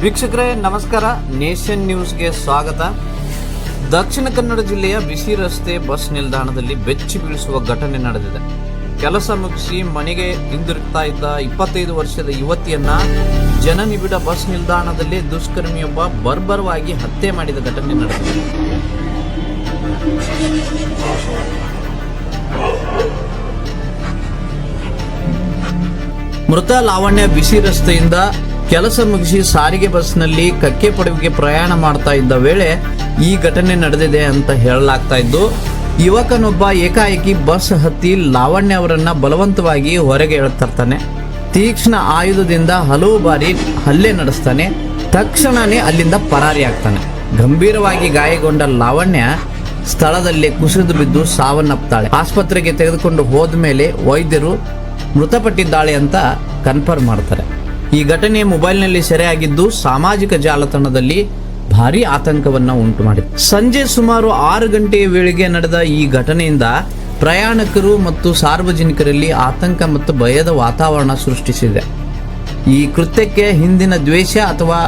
ವೀಕ್ಷಕರೇ ನಮಸ್ಕಾರ, ನೇಷನ್ ನ್ಯೂಸ್ಗೆ ಸ್ವಾಗತ. ದಕ್ಷಿಣ ಕನ್ನಡ ಜಿಲ್ಲೆಯ ಬಿಸಿ ರಸ್ತೆ ಬಸ್ ನಿಲ್ದಾಣದಲ್ಲಿ ಬೆಚ್ಚಿ ಬೀಳಿಸುವ ಘಟನೆ ನಡೆದಿದೆ. ಕೆಲಸ ಮುಗಿಸಿ ಮನೆಗೆ ಹಿಂದಿರುಗ್ತಾ ಇದ್ದ 25 ವರ್ಷದ ಯುವತಿಯನ್ನ ಜನನಿಬಿಡ ಬಸ್ ನಿಲ್ದಾಣದಲ್ಲಿ ದುಷ್ಕರ್ಮಿಯೊಬ್ಬ ಬರ್ಬರವಾಗಿ ಹತ್ಯೆ ಮಾಡಿದ ಘಟನೆ ನಡೆದಿದೆ. ಮೃತ ಲಾವಣ್ಯ ಬಿಸಿ ರಸ್ತೆಯಿಂದ ಕೆಲಸ ಮುಗಿಸಿ ಸಾರಿಗೆ ಬಸ್ನಲ್ಲಿ ಕಕ್ಕೆ ಪಡುವಿಗೆ ಪ್ರಯಾಣ ಮಾಡ್ತಾ ಇದ್ದ ವೇಳೆ ಈ ಘಟನೆ ನಡೆದಿದೆ ಅಂತ ಹೇಳಲಾಗ್ತಾ ಇದ್ದು, ಯುವಕನೊಬ್ಬ ಏಕಾಏಕಿ ಬಸ್ ಹತ್ತಿ ಲಾವಣ್ಯ ಅವರನ್ನ ಬಲವಂತವಾಗಿ ಹೊರಗೆ ಎಳ್ತರ್ತಾನೆ. ತೀಕ್ಷ್ಣ ಆಯುಧದಿಂದ ಹಲವು ಬಾರಿ ಹಲ್ಲೆ ನಡೆಸ್ತಾನೆ. ತಕ್ಷಣನೇ ಅಲ್ಲಿಂದ ಪರಾರಿ ಆಗ್ತಾನೆ. ಗಂಭೀರವಾಗಿ ಗಾಯಗೊಂಡ ಲಾವಣ್ಯ ಸ್ಥಳದಲ್ಲೇ ಕುಸಿದು ಬಿದ್ದು ಸಾವನ್ನಪ್ತಾಳೆ. ಆಸ್ಪತ್ರೆಗೆ ತೆಗೆದುಕೊಂಡು ಹೋದ ಮೇಲೆ ವೈದ್ಯರು ಮೃತಪಟ್ಟಿದ್ದಾಳೆ ಅಂತ ಕನ್ಫರ್ಮ್ ಮಾಡ್ತಾರೆ. ಈ ಘಟನೆ ಮೊಬೈಲ್ನಲ್ಲಿ ಸೆರೆಯಾಗಿದ್ದು ಸಾಮಾಜಿಕ ಜಾಲತಾಣದಲ್ಲಿ ಭಾರಿ ಆತಂಕವನ್ನ ಉಂಟು ಮಾಡಿದೆ. ಸಂಜೆ ಸುಮಾರು 6 ಗಂಟೆಯ ವೇಳೆಗೆ ನಡೆದ ಈ ಘಟನೆಯಿಂದ ಪ್ರಯಾಣಿಕರು ಮತ್ತು ಸಾರ್ವಜನಿಕರಲ್ಲಿ ಆತಂಕ ಮತ್ತು ಭಯದ ವಾತಾವರಣ ಸೃಷ್ಟಿಸಿದೆ. ಈ ಕೃತ್ಯಕ್ಕೆ ಹಿಂದಿನ ದ್ವೇಷ ಅಥವಾ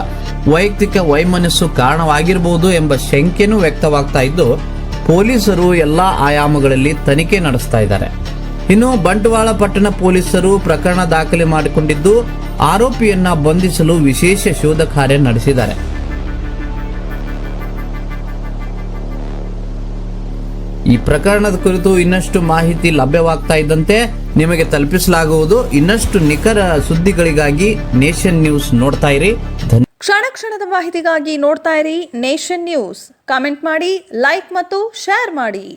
ವೈಯಕ್ತಿಕ ವೈಮನಸ್ಸು ಕಾರಣವಾಗಿರಬಹುದು ಎಂಬ ಶಂಕೆನೂ ವ್ಯಕ್ತವಾಗ್ತಾ ಇದ್ದು, ಪೊಲೀಸರು ಎಲ್ಲ ಆಯಾಮಗಳಲ್ಲಿ ತನಿಖೆ ನಡೆಸ್ತಾ ಇದ್ದಾರೆ. ಇನ್ನು ಬಂಟ್ವಾಳ ಪಟ್ಟಣ ಪೊಲೀಸರು ಪ್ರಕರಣ ದಾಖಲೆ ಮಾಡಿಕೊಂಡಿದ್ದು, ಆರೋಪಿಯನ್ನ ಬಂಧಿಸಲು ವಿಶೇಷ ಶೋಧ ಕಾರ್ಯ ನಡೆಸಿದ್ದಾರೆ. ಈ ಪ್ರಕರಣದ ಕುರಿತು ಇನ್ನಷ್ಟು ಮಾಹಿತಿ ಲಭ್ಯವಾಗ್ತಾ ಇದ್ದಂತೆ ನಿಮಗೆ ತಲುಪಿಸಲಾಗುವುದು. ಇನ್ನಷ್ಟು ನಿಖರ ಸುದ್ದಿಗಳಿಗಾಗಿ ನೇಷನ್ ನ್ಯೂಸ್ ನೋಡ್ತಾ ಇರಿ. ಕ್ಷಣ ಕ್ಷಣದ ಮಾಹಿತಿಗಾಗಿ ನೋಡ್ತಾ ಇರಿ ನೇಷನ್ ನ್ಯೂಸ್. ಕಾಮೆಂಟ್ ಮಾಡಿ, ಲೈಕ್ ಮತ್ತು ಶೇರ್ ಮಾಡಿ.